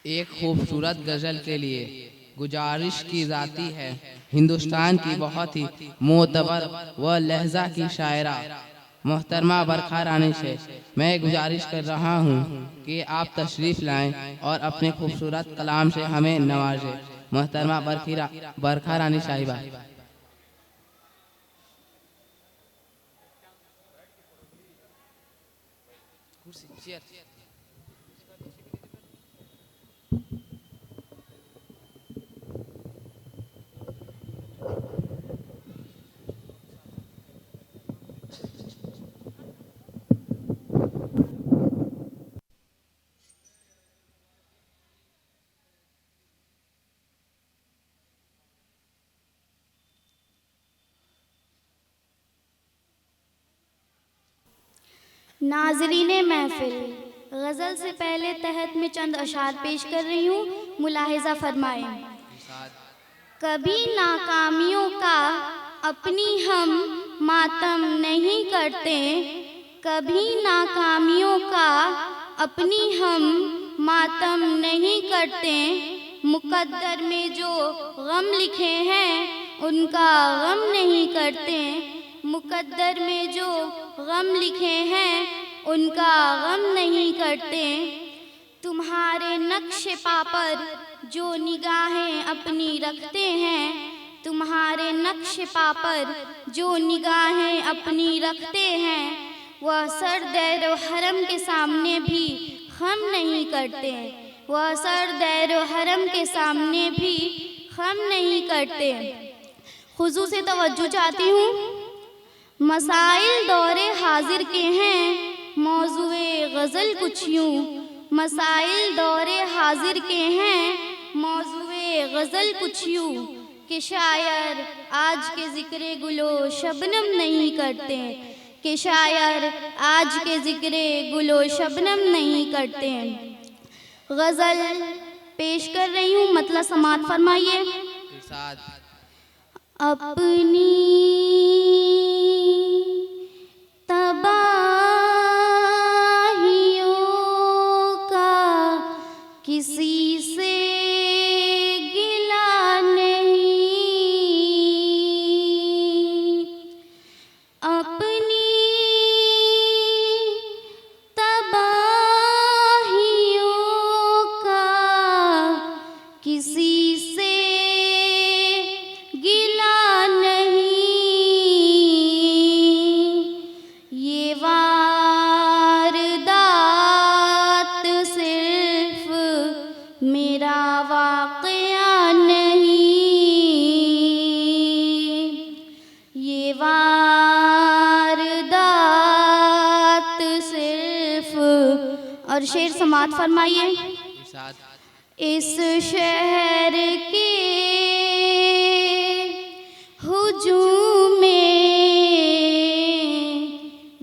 एक खूबसूरत गज़ल के लिए गुजारिश की जाती है हिंदुस्तान की बहुत ही मोतबर व लहजा की शायरा मोहतरमा बरखा रानी से मैं गुजारिश कर रहा हूँ कि आप तशरीफ़ लाएं और अपने खूबसूरत कलाम से हमें नवाजें। मोहतरमा बरखा रानी साहिबा। नाज़रीन महफ़िल, गज़ल से पहले तहत में चंद अशार पेश कर रही हूँ, मुलाहिज़ा फरमाएं। कभी नाकामियों का अपनी हम मातम नहीं करते, कभी नाकामियों का अपनी हम मातम नहीं करते, मुक़द्दर में जो गम लिखे हैं उनका गम नहीं करते, मुक़द्दर में जो गम लिखे हैं उनका गम नहीं करते। तुम्हारे नक्श पा पर जो निगाहें अपनी रखते हैं, तुम्हारे नक्श पा पर जो निगाहें अपनी रखते हैं, वह सर दैरो हरम के सामने भी खम नहीं करते, वह सर दैरो हरम के सामने भी खम नहीं करते। खुजू से तवज्जो चाहती हूँ। मसाइल दौरे हाजिर के हैं, मौज़ूए गज़ल कुछ यूँ, मसाइल दौरे हाजिर के हैं, मौज़ूए गज़ल कुछ यूँ, कि शायर आज के ज़िक्र गुलो शबनम नहीं करते, कि शायर आज के ज़िक्र गुलो शबनम नहीं करते। गज़ल पेश कर रही हूँ, मतलब समात फरमाइए। अपनी तबाहियों का किसी से गिला नहीं, अपनी तबाहियों का किसी से मेरा वाक़या नहीं, ये वारदात सिर्फ। और शेर समात फरमाइए। इस शहर के हुजूम में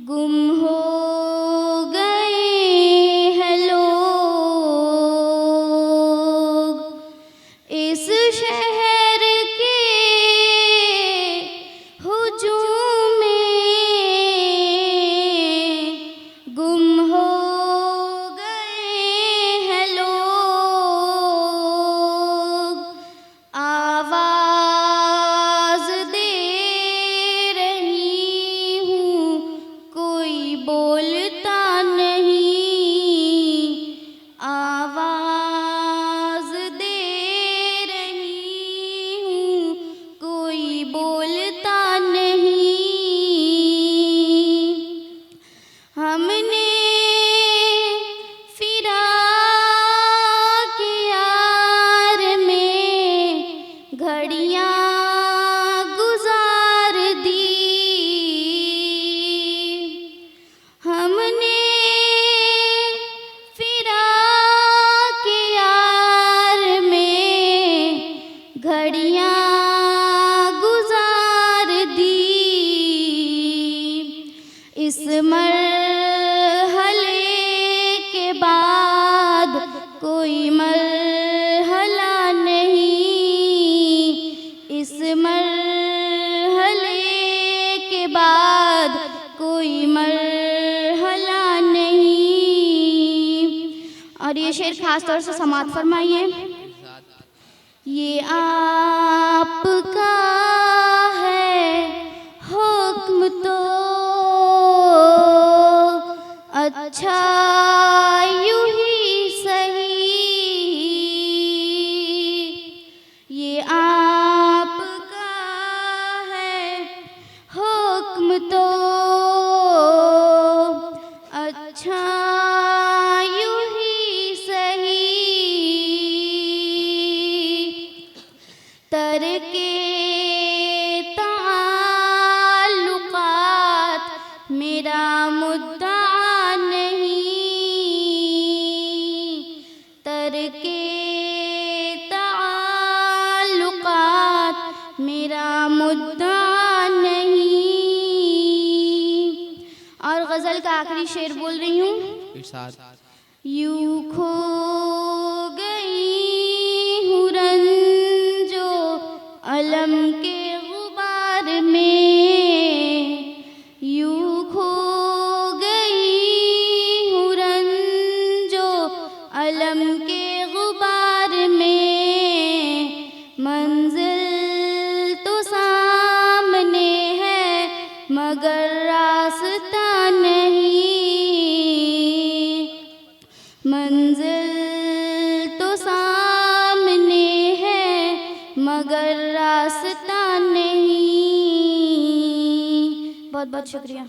गुम हो शहर के हुजूम में गुम हो गए हैं लोग, आवाज़ दे रही हूँ कोई बोलता नहीं, आवाज़ दे बोलता नहीं। हमने फिराक यार में घड़ियाँ गुजार दी, हमने फिराक यार में घड़ियाँ इस मरहले के बाद कोई मरहला नहीं, इस मरहले के बाद कोई मरहला नहीं। और ये शेर खास तौर से समाअत फरमाइए। ये आपका है हुक्म तो अच्छा यूं ही सही, ये आपका है हुक्म तो अच्छा यूं ही सही, तरके ताल्लुकात मेरा मुद्दा नहीं, तरके ताल्लुकात मेरा मुद्दा नहीं। और गज़ल का आखिरी शेर बोल रही हूँ। इरशाद। यूं खो गई हूँ रंजो अलम के गुबार में, यूं खो गई हूँ रंजो अलम के गुबार में, मंजिल तो सामने है मगर रास्ता नहीं, मंजिल तो सामने है मगर रास्ता नहीं। बहुत बहुत शुक्रिया।